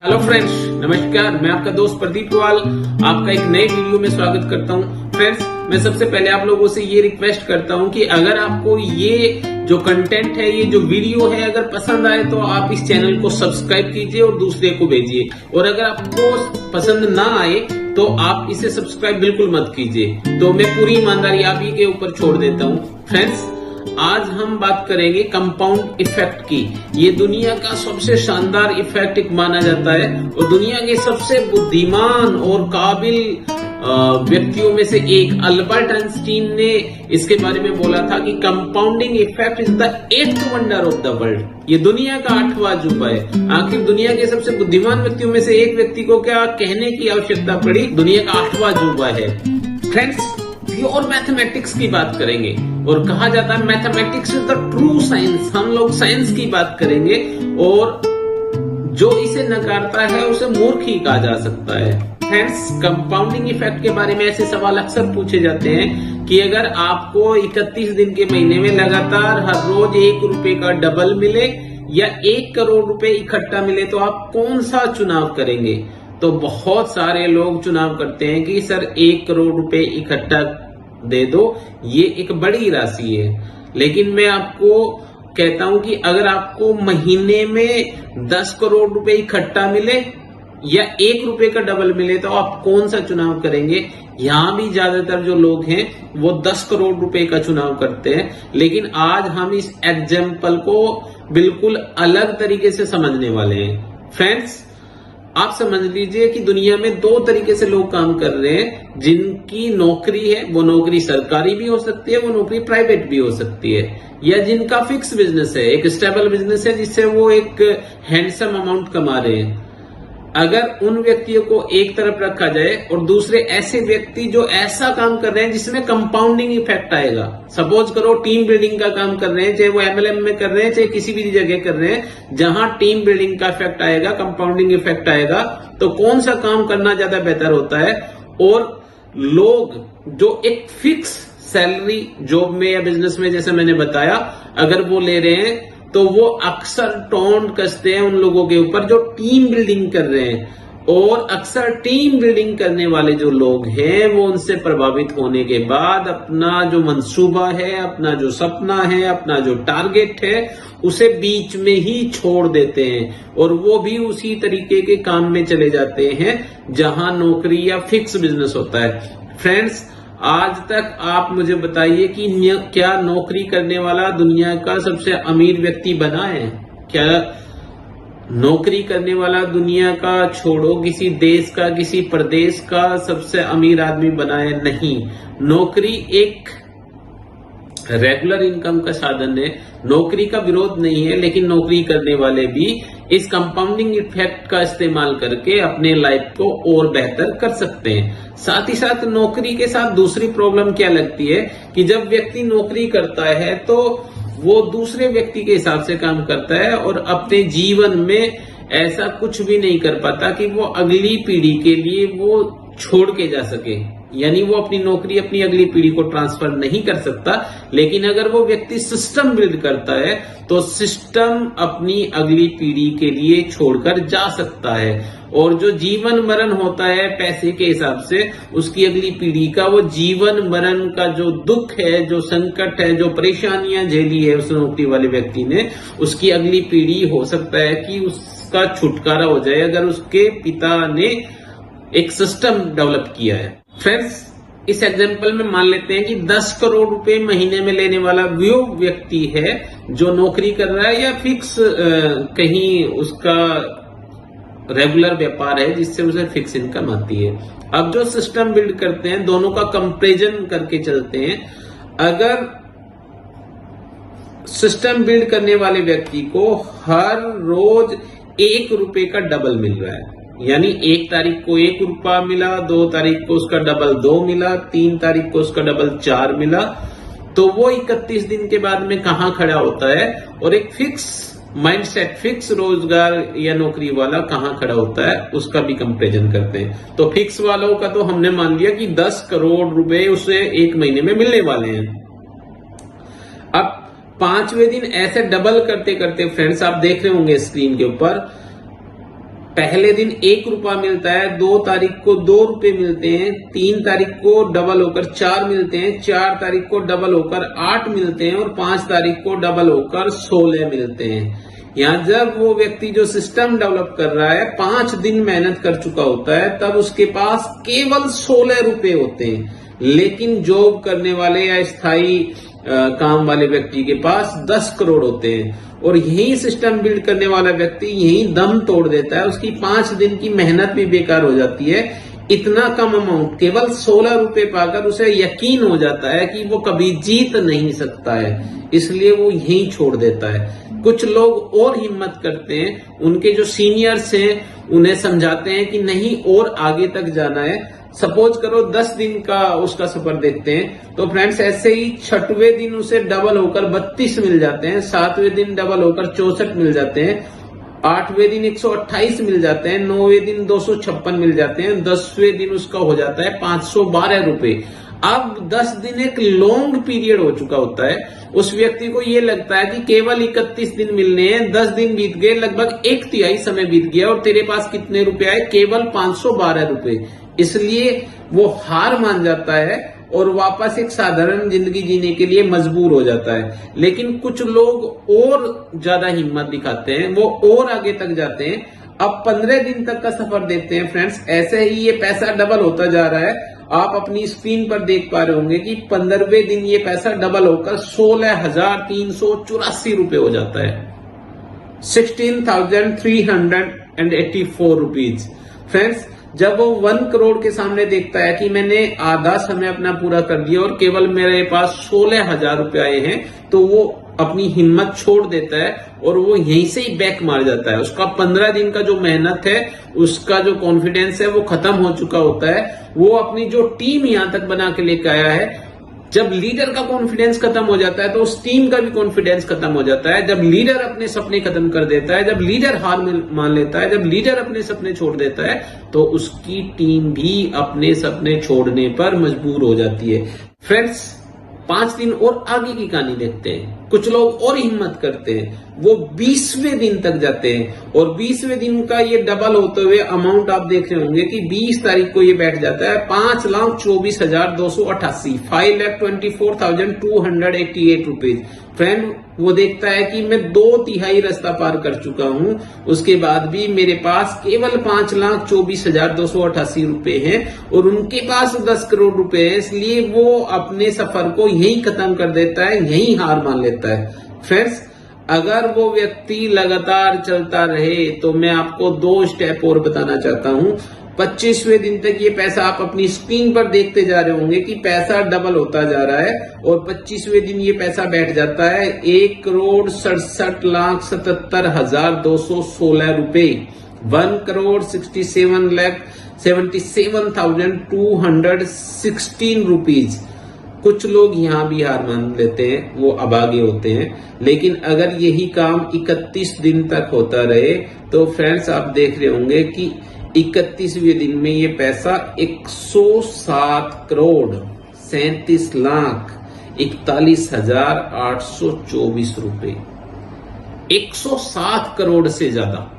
Hello friends, नमस्कार। मैं आपका दोस्त प्रदीप पुवाल आपका एक नए वीडियो में स्वागत करता हूं। फ्रेंड्स, मैं सबसे पहले आप लोगों से ये रिक्वेस्ट करता हूं कि अगर आपको ये जो कंटेंट है, ये जो वीडियो है, अगर पसंद आए तो आप इस चैनल को सब्सक्राइब कीजिए और दूसरे को भेजिए। और अगर आपको पसंद ना आए तो आप इसे सब्सक्राइब बिल्कुल मत कीजिए। तो मैं पूरी ईमानदारी आप ही के ऊपर छोड़ देता हूँ। फ्रेंड्स, आज हम बात करेंगे कंपाउंड इफेक्ट की। ये दुनिया का सबसे शानदार इफेक्ट एक माना जाता है और दुनिया के सबसे बुद्धिमान और काबिल व्यक्तियों में से एक अल्बर्ट आइंस्टीन ने इसके बारे में बोला था कि compounding effect is the 8th wonder of the world. ये दुनिया का 8वां अजूबा है। आखिर दुनिया के सबसे बुद्धिमान व्यक्तियों में से एक व्यक्ति को क्या कहने की आवश्यकता पड़ी? दुनिया का 8वां अजूबा है। फ्रेंड्स, प्योर मैथमेटिक्स की बात करेंगे और कहा जाता है mathematics is the true science. हम लोग साइंस की बात करेंगे और जो इसे नकारता है उसे मूर्ख ही कहा जा सकता है। फ्रेंड्स, कंपाउंडिंग इफेक्ट के बारे में ऐसे सवाल अक्सर पूछे जाते हैं कि अगर आपको 31 दिन के महीने में लगातार हर रोज 1 रुपए का डबल मिले या 1 करोड़ रुपए इकट्ठा मिले तो आप कौन सा चुनाव करेंगे? तो बहुत सारे लोग चुनाव करते हैं कि सर 1 करोड़ रुपए इकट्ठा दे दो, ये एक बड़ी राशि है। लेकिन मैं आपको कहता हूं कि अगर आपको महीने में 10 करोड़ रुपए इकट्ठा मिले या 1 रुपए का डबल मिले तो आप कौन सा चुनाव करेंगे? यहां भी ज्यादातर जो लोग हैं वो 10 करोड़ रुपए का चुनाव करते हैं। लेकिन आज हम इस एग्जाम्पल को बिल्कुल अलग तरीके से समझने वाले हैं। फ्रेंड्स, आप समझ लीजिए कि दुनिया में 2 तरीके से लोग काम कर रहे हैं। जिनकी नौकरी है वो नौकरी सरकारी भी हो सकती है, वो नौकरी प्राइवेट भी हो सकती है, या जिनका फिक्स बिजनेस है, एक स्टेबल बिजनेस है जिससे वो एक हैंडसम अमाउंट कमा रहे हैं। अगर उन व्यक्तियों को एक तरफ रखा जाए और दूसरे ऐसे व्यक्ति जो ऐसा काम कर रहे हैं जिसमें कंपाउंडिंग इफेक्ट आएगा, सपोज करो टीम बिल्डिंग का काम कर रहे हैं, चाहे वो MLM में कर रहे हैं, चाहे किसी भी जगह कर रहे हैं, जहां टीम बिल्डिंग का इफेक्ट आएगा, कंपाउंडिंग इफेक्ट आएगा, तो कौन सा काम करना ज्यादा बेहतर होता है? और लोग जो एक फिक्स सैलरी जॉब में या बिजनेस में, जैसे मैंने बताया, अगर वो ले रहे हैं तो वो अक्सर टोंट कसते हैं उन लोगों के ऊपर जो टीम बिल्डिंग कर रहे हैं। और अक्सर टीम बिल्डिंग करने वाले जो लोग हैं वो उनसे प्रभावित होने के बाद अपना जो मंसूबा है, अपना जो सपना है, अपना जो टारगेट है, उसे बीच में ही छोड़ देते हैं और वो भी उसी तरीके के काम में चले जाते हैं जहां नौकरी या फिक्स बिजनेस होता है। फ्रेंड्स, आज तक आप मुझे बताइए कि क्या नौकरी करने वाला दुनिया का सबसे अमीर व्यक्ति बना है? क्या नौकरी करने वाला दुनिया का, छोड़ो किसी देश का, किसी प्रदेश का सबसे अमीर आदमी बना है? नहीं। नौकरी एक रेगुलर इनकम का साधन है। नौकरी का विरोध नहीं है, लेकिन नौकरी करने वाले भी इस कंपाउंडिंग इफेक्ट का इस्तेमाल करके अपने लाइफ को और बेहतर कर सकते हैं। साथ ही साथ नौकरी के साथ दूसरी प्रॉब्लम क्या लगती है कि जब व्यक्ति नौकरी करता है तो वो दूसरे व्यक्ति के हिसाब से काम करता है और अपने जीवन में ऐसा कुछ भी नहीं कर पाता कि वो अगली पीढ़ी के लिए वो छोड़ के जा सके। यानी वो अपनी नौकरी अपनी अगली पीढ़ी को ट्रांसफर नहीं कर सकता। लेकिन अगर वो व्यक्ति सिस्टम बिल्ड करता है तो सिस्टम अपनी अगली पीढ़ी के लिए छोड़कर जा सकता है और जो जीवन मरण होता है पैसे के हिसाब से, उसकी अगली पीढ़ी का वो जीवन मरण का जो दुख है, जो संकट है, जो परेशानियां झेली है उस नौकरी वाले व्यक्ति ने, उसकी अगली पीढ़ी हो सकता है कि उसका छुटकारा हो जाए अगर उसके पिता ने एक सिस्टम डेवलप किया है। फ्रेंड्स, इस एग्जांपल में मान लेते हैं कि 10 करोड़ रुपए महीने में लेने वाला वो व्यक्ति है जो नौकरी कर रहा है या फिक्स कहीं उसका रेगुलर व्यापार है जिससे उसे फिक्स इनकम आती है। अब जो सिस्टम बिल्ड करते हैं, दोनों का कंपैरिजन करके चलते हैं। अगर सिस्टम बिल्ड करने वाले व्यक्ति को हर रोज 1 रुपए का डबल मिल रहा है, यानी 1 तारीख को 1 रुपया मिला, 2 तारीख को उसका डबल 2 मिला, 3 तारीख को उसका डबल 4 मिला, तो वो 31 दिन के बाद में कहां खड़ा होता है? और एक फिक्स माइंडसेट, फिक्स रोजगार या नौकरी वाला कहां खड़ा होता है, उसका भी कंपैरिजन करते हैं। तो फिक्स वालों का तो हमने मान लिया कि 10 करोड़ रुपए उसे 1 महीने में मिलने वाले हैं। अब 5वें दिन ऐसे डबल करते करते फ्रेंड्स, आप देख रहे होंगे स्क्रीन के ऊपर, पहले दिन 1 रुपया मिलता है, 2 तारीख को 2 रुपए मिलते हैं, 3 तारीख को डबल होकर 4 मिलते हैं, 4 तारीख को डबल होकर 8 मिलते हैं और 5 तारीख को डबल होकर 16 मिलते हैं। यहाँ जब वो व्यक्ति जो सिस्टम डेवलप कर रहा है 5 दिन मेहनत कर चुका होता है, तब उसके पास केवल 16 रुपए होते हैं। लेकिन जॉब करने वाले या स्थायी काम वाले व्यक्ति के पास 10 करोड़ होते हैं और यही सिस्टम बिल्ड करने वाला व्यक्ति यही दम तोड़ देता है, उसकी 5 दिन की मेहनत भी बेकार हो जाती है। इतना कम अमाउंट केवल 16 रुपए पाकर उसे यकीन हो जाता है कि वो कभी जीत नहीं सकता है, इसलिए वो यही छोड़ देता है। कुछ लोग और हिम्मत करते हैं, उनके जो सीनियर्स हैं उन्हें समझाते हैं कि नहीं और आगे तक जाना है। सपोज करो 10 दिन का उसका सफर देखते हैं, तो फ्रेंड्स ऐसे ही 6वें दिन उसे डबल होकर 32 मिल जाते हैं, 7वें दिन डबल होकर 64 मिल जाते हैं, 8वें दिन 128 मिल जाते हैं, 9वें दिन 256 मिल जाते हैं, 10वें दिन उसका हो जाता है 512 रुपए। अब 10 दिन एक लॉन्ग पीरियड हो चुका होता है, उस व्यक्ति को ये लगता है कि केवल 31 दिन मिलने हैं, 10 दिन बीत गए, लगभग 1/3 समय बीत गया और तेरे पास कितने रुपए आए? केवल 512 रुपए। इसलिए वो हार मान जाता है और वापस एक साधारण जिंदगी जीने के लिए मजबूर हो जाता है। लेकिन कुछ लोग और ज्यादा हिम्मत दिखाते हैं, वो और आगे तक जाते हैं। अब 15 दिन तक का सफर देखते हैं फ्रेंड्स, ऐसे ही ये पैसा डबल होता जा रहा है। आप अपनी स्क्रीन पर देख पा रहे होंगे कि 15वें दिन ये पैसा डबल होकर 16,384 रुपए हो जाता है, 16,384 रुपीज। फ्रेंड्स जब वो 1 करोड़ के सामने देखता है कि मैंने आधा समय अपना पूरा कर दिया और केवल मेरे पास 16,000 रुपए आए हैं, तो वो अपनी हिम्मत छोड़ देता है और वो यहीं से ही बैक मार जाता है। उसका 15 दिन का जो मेहनत है, उसका जो कॉन्फिडेंस है वो खत्म हो चुका होता है। वो अपनी जो टीम यहां तक बना के लेकर आया है, जब लीडर का कॉन्फिडेंस खत्म हो जाता है तो उस टीम का भी कॉन्फिडेंस खत्म हो जाता है। जब लीडर अपने सपने खत्म कर देता है, जब लीडर हार मान लेता है, जब लीडर अपने सपने छोड़ देता है, तो उसकी टीम भी अपने सपने छोड़ने पर मजबूर हो जाती है। फ्रेंड्स 5 दिन और आगे की कहानी देखते हैं। कुछ लोग और हिम्मत करते हैं, वो 20वें दिन तक जाते हैं और 20वें दिन का ये डबल होते हुए अमाउंट आप देख रहे होंगे कि 20 तारीख को ये बैठ जाता है 5,24,288, 5,24,288 रुपीज। फ्रेंड वो देखता है कि मैं 2/3 रास्ता पार कर चुका हूं, उसके बाद भी मेरे पास केवल 5,24,288 रुपए हैं और उनके पास 10 करोड़ रुपए है, इसलिए वो अपने सफर को यहीं खत्म कर देता है, यहीं हार मान लेता है। फ्रेंड्स अगर वो व्यक्ति लगातार चलता रहे तो मैं आपको 2 स्टेप और बताना चाहता हूं। 25वें दिन तक ये पैसा आप अपनी स्क्रीन पर देखते जा रहे होंगे कि पैसा डबल होता जा रहा है और 25वें दिन ये पैसा बैठ जाता है 1,67,77,216 रुपए, 1,67,77,216 रुपीज। कुछ लोग यहां भी हार मान लेते हैं, वो अभागे होते हैं। लेकिन अगर यही काम 31 दिन तक होता रहे तो फ्रेंड्स आप देख रहे होंगे कि 31वें दिन में ये पैसा 107 करोड़ 37,41,824 रुपए, 107 करोड़ से ज्यादा।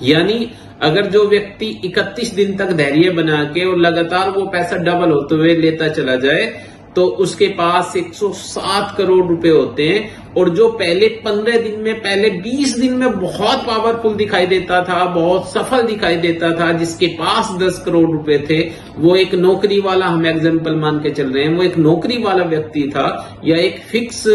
यानी अगर जो व्यक्ति 31 दिन तक धैर्य बना के और लगातार वो पैसा डबल होते हुए लेता चला जाए तो उसके पास 107 करोड़ रुपए होते हैं। और जो पहले 15 दिन में, पहले 20 दिन में बहुत पावरफुल दिखाई देता था, बहुत सफल दिखाई देता था, जिसके पास 10 करोड़ रुपए थे, वो एक नौकरी वाला, हम एग्जाम्पल मान के चल रहे हैं, वो एक नौकरी वाला व्यक्ति था या एक फिक्स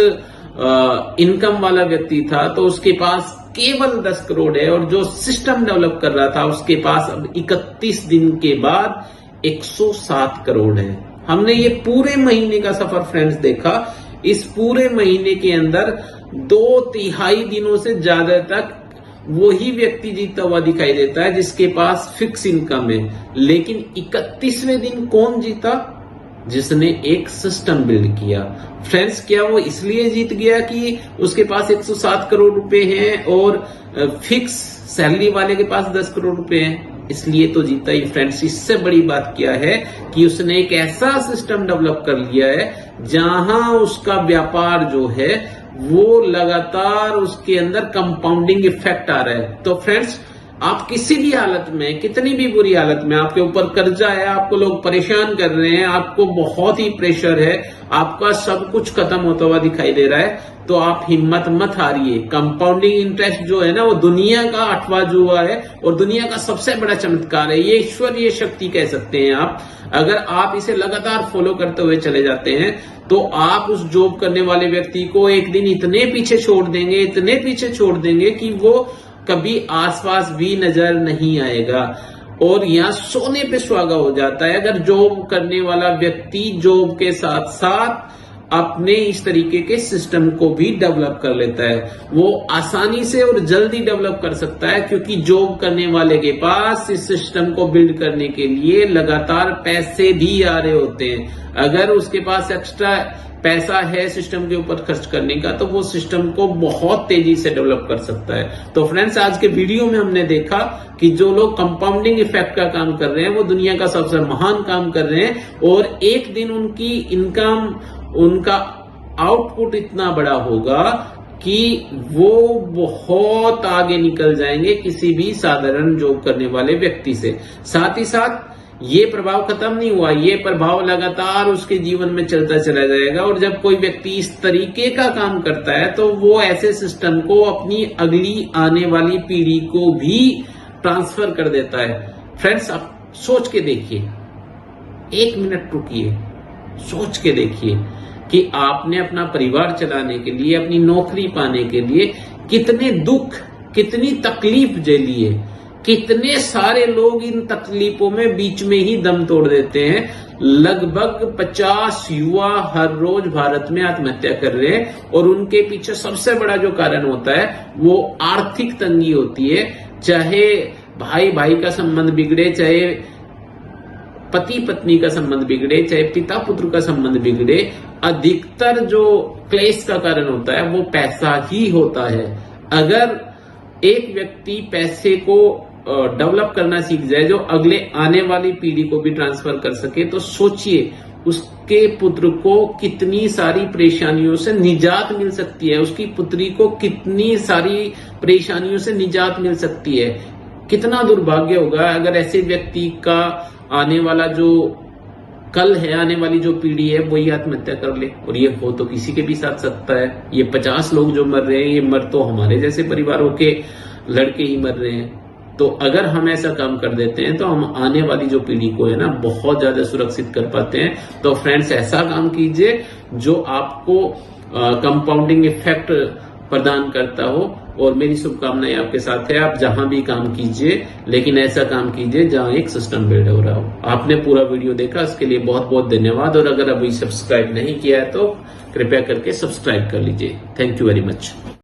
इनकम वाला व्यक्ति था, तो उसके पास केवल 10 करोड़ है। और जो सिस्टम डेवलप कर रहा था उसके पास अब 31 दिन के बाद 107 करोड़ है। हमने ये पूरे महीने का सफर फ्रेंड्स देखा। इस पूरे महीने के अंदर 2/3 दिनों से ज्यादा तक वही व्यक्ति जीता हुआ दिखाई देता है जिसके पास फिक्स इनकम है। लेकिन 31वें दिन कौन जीता? जिसने एक सिस्टम बिल्ड किया। फ्रेंड्स क्या वो इसलिए जीत गया कि उसके पास 107 करोड़ रुपए हैं और फिक्स सैलरी वाले के पास 10 करोड़ रुपए हैं? इसलिए तो जीता ही फ्रेंड्स। इससे बड़ी बात क्या है कि उसने एक ऐसा सिस्टम डेवलप कर लिया है जहां उसका व्यापार जो है वो लगातार उसके अंदर कंपाउंडिंग इफेक्ट आ रहा है। तो फ्रेंड्स आप किसी भी हालत में, कितनी भी बुरी हालत में, आपके ऊपर कर्जा है, आपको लोग परेशान कर रहे हैं, आपको बहुत ही प्रेशर है, आपका सब कुछ खत्म होता हुआ दिखाई दे रहा है, तो आप हिम्मत मत हारिए। कंपाउंडिंग इंटरेस्ट जो है ना, वो दुनिया का 8वां जुआ है और दुनिया का सबसे बड़ा चमत्कार है। ये ईश्वरीय शक्ति कह सकते हैं आप। अगर आप इसे लगातार फॉलो करते हुए चले जाते हैं तो आप उस जॉब करने वाले व्यक्ति को एक दिन इतने पीछे छोड़ देंगे, इतने पीछे छोड़ देंगे कि वो कभी आसपास भी नजर नहीं आएगा। और यहाँ सोने पे सुहागा हो जाता है अगर जॉब करने वाला व्यक्ति जॉब के साथ साथ अपने इस तरीके के सिस्टम को भी डेवलप कर लेता है। वो आसानी से और जल्दी डेवलप कर सकता है, क्योंकि जॉब करने वाले के पास इस सिस्टम को बिल्ड करने के लिए लगातार पैसे भी आ रहे होते हैं। अगर उसके पास एक्स्ट्रा पैसा है सिस्टम के ऊपर खर्च करने का, तो वो सिस्टम को बहुत तेजी से डेवलप कर सकता है। तो फ्रेंड्स, आज के वीडियो में हमने देखा कि जो लोग कंपाउंडिंग इफेक्ट का काम कर रहे हैं वो दुनिया का सबसे महान काम कर रहे हैं, और एक दिन उनकी इनकम, उनका आउटपुट इतना बड़ा होगा कि वो बहुत आगे निकल जाएंगे किसी भी साधारण जॉब करने वाले व्यक्ति से। साथ ही साथ ये प्रभाव खत्म नहीं हुआ, ये प्रभाव लगातार उसके जीवन में चलता चला जाएगा। और जब कोई व्यक्ति इस तरीके का काम करता है तो वो ऐसे सिस्टम को अपनी अगली आने वाली पीढ़ी को भी ट्रांसफर कर देता है। फ्रेंड्स, आप सोच के देखिए, 1 मिनट रुकिए, सोच के देखिए कि आपने अपना परिवार चलाने के लिए, अपनी नौकरी पाने के लिए कितने दुख, कितनी तकलीफ झेली है। कितने सारे लोग इन तकलीफों में बीच में ही दम तोड़ देते हैं। लगभग 50 युवा हर रोज भारत में आत्महत्या कर रहे हैं, और उनके पीछे सबसे बड़ा जो कारण होता है वो आर्थिक तंगी होती है। चाहे भाई भाई का संबंध बिगड़े, चाहे पति पत्नी का संबंध बिगड़े, चाहे पिता पुत्र का संबंध बिगड़े, अधिकतर जो क्लेश का कारण होता है वो पैसा ही होता है। अगर एक व्यक्ति पैसे को डेवलप करना सीख जाए, जो अगले आने वाली पीढ़ी को भी ट्रांसफर कर सके, तो सोचिए उसके पुत्र को कितनी सारी परेशानियों से निजात मिल सकती है, उसकी पुत्री को कितनी सारी परेशानियों से निजात मिल सकती है। कितना दुर्भाग्य होगा अगर ऐसे व्यक्ति का आने वाला जो कल है, आने वाली जो पीढ़ी है, वही आत्महत्या कर ले। और ये हो तो किसी के भी साथ सकता है। ये 50 लोग जो मर रहे हैं, ये मर तो हमारे जैसे परिवारों के लड़के ही मर रहे हैं। तो अगर हम ऐसा काम कर देते हैं तो हम आने वाली जो पीढ़ी को है ना, बहुत ज्यादा सुरक्षित कर पाते हैं। तो फ्रेंड्स, ऐसा काम कीजिए जो आपको कंपाउंडिंग इफेक्ट प्रदान करता हो। और मेरी शुभकामनाएं आपके साथ है। आप जहां भी काम कीजिए, लेकिन ऐसा काम कीजिए जहां एक सिस्टम बिल्ड हो रहा हो। आपने पूरा वीडियो देखा, इसके लिए बहुत बहुत धन्यवाद। और अगर अभी सब्सक्राइब नहीं किया है तो कृपया करके सब्सक्राइब कर लीजिए। Thank you very much.